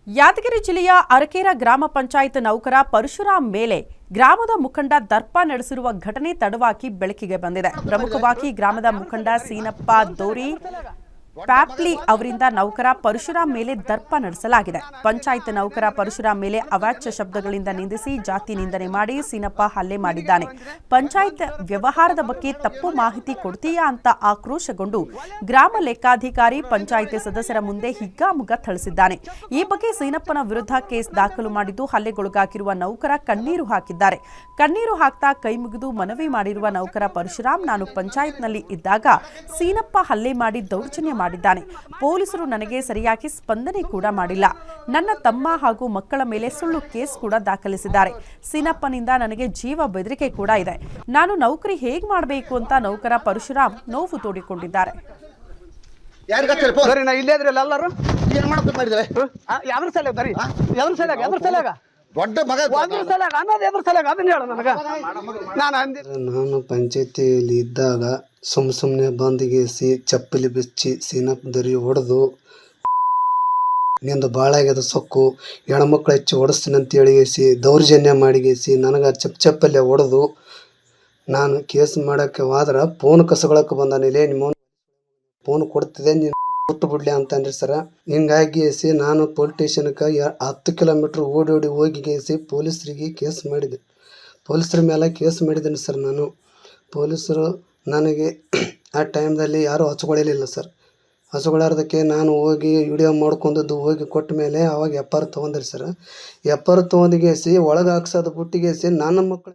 ಯಾದಗಿರಿ ಜಿಲ್ಲೆಯ ಅರಕೇರ ಗ್ರಾಮ ಪಂಚಾಯತ್ ನೌಕರ ಪರಶುರಾಮ್ ಮೇಲೆ ಗ್ರಾಮದ ಮುಖಂಡ ದರ್ಪ ನಡೆಸಿರುವ ಘಟನೆ ತಡವಾಗಿ ಬೆಳಕಿಗೆ ಬಂದಿದೆ. ಪ್ರಮುಖವಾಗಿ ಗ್ರಾಮದ ಮುಖಂಡ ಸೀನಪ್ಪ ದೋರಿ ಪ್ಯಾಪ್ಲಿ ಅವರಿಂದ ನೌಕರ ಪರಶುರಾಮ್ ಮೇಲೆ ದರ್ಪ ನಡೆಸಲಾಗಿದೆ. ಪಂಚಾಯತ್ ನೌಕರ ಪರಶುರಾಮ್ ಮೇಲೆ ಅವಾಚ್ಯ ಶಬ್ದಗಳಿಂದ ನಿಂದಿಸಿ ಜಾತಿ ನಿಂದನೆ ಮಾಡಿ ಸೀನಪ್ಪ ಹಲ್ಲೆ ಮಾಡಿದ್ದಾನೆ. ಪಂಚಾಯತ್ ವ್ಯವಹಾರದ ಬಗ್ಗೆ ತಪ್ಪು ಮಾಹಿತಿ ಕೊಡ್ತೀಯಾ ಅಂತ ಆಕ್ರೋಶಗೊಂಡು ಗ್ರಾಮ ಲೆಕ್ಕಾಧಿಕಾರಿ ಪಂಚಾಯತ್ ಸದಸ್ಯರ ಮುಂದೆ ಹಿಗ್ಗಾಮುಗ್ಗಾ ಥಳಿಸಿದ್ದಾನೆ. ಈ ಬಗ್ಗೆ ಸೀನಪ್ಪನ ವಿರುದ್ಧ ಕೇಸ್ ದಾಖಲು ಮಾಡಿದ್ದು ಹಲ್ಲೆಗೊಳಗಾಗಿರುವ ನೌಕರ ಕಣ್ಣೀರು ಹಾಕಿದ್ದಾರೆ. ಕಣ್ಣೀರು ಹಾಕ್ತಾ ಕೈ ಮುಗಿದು ಮನವಿ ಮಾಡಿರುವ ನೌಕರ ಪರಶುರಾಮ್, ನಾನು ಪಂಚಾಯತ್ನಲ್ಲಿ ಇದ್ದಾಗ ಸೀನಪ್ಪ ಹಲ್ಲೆ ಮಾಡಿ ದೌರ್ಜನ್ಯ ಮಾಡಿದ್ದಾನೆ. ಪೊಲೀಸರು ನನಗೆ ಸರಿಯಾಗಿ ಸ್ಪಂದನೆ ಕೂಡ ಮಾಡಿಲ್ಲ. ನನ್ನ ತಮ್ಮ ಹಾಗೂ ಮಕ್ಕಳ ಮೇಲೆ ಸುಳ್ಳು ಕೇಸ್ ಕೂಡ ದಾಖಲಿಸಿದ್ದಾರೆ. ಸೀನಪ್ಪನಿಂದ ನನಗೆ ಜೀವ ಬೆದರಿಕೆ ಕೂಡ ಇದೆ. ನಾನು ನೌಕರಿ ಹೇಗೆ ಮಾಡಬೇಕು ಅಂತ ನೌಕರ ಪರಶುರಾಮ್ ನೋವು ತೋಡಿಕೊಂಡಿದ್ದಾರೆ. ನಾನು ಪಂಚಾಯತಿಯಲ್ಲಿ ಇದ್ದಾಗ ಸುಮ್ಮನೆ ಬಂದಿಗೇಸಿ ಚಪ್ಪಲಿ ಬಿಚ್ಚಿ ಸೀನಪ್ಪ ದರಿ ಹೊಡೆದು ನಿಂದು ಭಾಳ ಆಗ್ಯದ ಸೊಕ್ಕು ಹೆಣ್ಮಕ್ಳು ಹೆಚ್ಚು ಹೊಡಿಸ್ತೀನಿ ಅಂತ ಹೇಳಿಗೇಸಿ ದೌರ್ಜನ್ಯ ಮಾಡಿಗೇಸಿ ನನಗೆ ಚಪ್ಪಲ್ಲೇ ಹೊಡೆದು ನಾನು ಕೇಸ್ ಮಾಡೋಕ್ಕೆ ಹೋದ್ರೆ ಫೋನ್ ಕಸಗೊಳಕ್ಕೆ ಬಂದಾನಿಲ್ಲೇ ನಿಮ್ಮ ಫೋನ್ ಕೊಡ್ತಿದ್ದೆ ನೀನು ಕೊಟ್ಟು ಬಿಡ್ಲಿ ಅಂತಂದ್ರಿ ಸರ. ಹಿಂಗಾಗಿ ನಾನು ಪೊಲೀಸ್ ಸ್ಟೇಷನ್ಗೆ 10 ಕಿಲೋಮೀಟ್ರ್ ಓಡಿ ಹೋಗಿಗೇಸಿ ಪೊಲೀಸರಿಗೆ ಕೇಸ್ ಮಾಡಿದೆ. ಪೊಲೀಸರ ಮೇಲೆ ಕೇಸ್ ಮಾಡಿದ್ದೀನಿ ಸರ್. ನಾನು ಪೊಲೀಸರು ನನಗೆ ಆ ಟೈಮ್ದಲ್ಲಿ ಯಾರೂ ಹಚ್ಕೊಳ್ಳಲಿಲ್ಲ ಸರ್. ಹಚ್ಕೊಳ್ಳಾರ್ದಕ್ಕೆ ನಾನು ಹೋಗಿ ವಿಡಿಯೋ ಮಾಡ್ಕೊಂಡದ್ದು ಹೋಗಿ ಕೊಟ್ಟ ಮೇಲೆ ಅವಾಗ FR ತೊಗೊಂಡ್ರಿ ಸರ್. FR ತೊಗೊಂಡಿಗೇಸಿ ಒಳಗೆ ಹಾಕ್ಸೋದು ಬಿಟ್ಟಿಗೇಸಿ ನನ್ನ ಮಕ್ಕಳು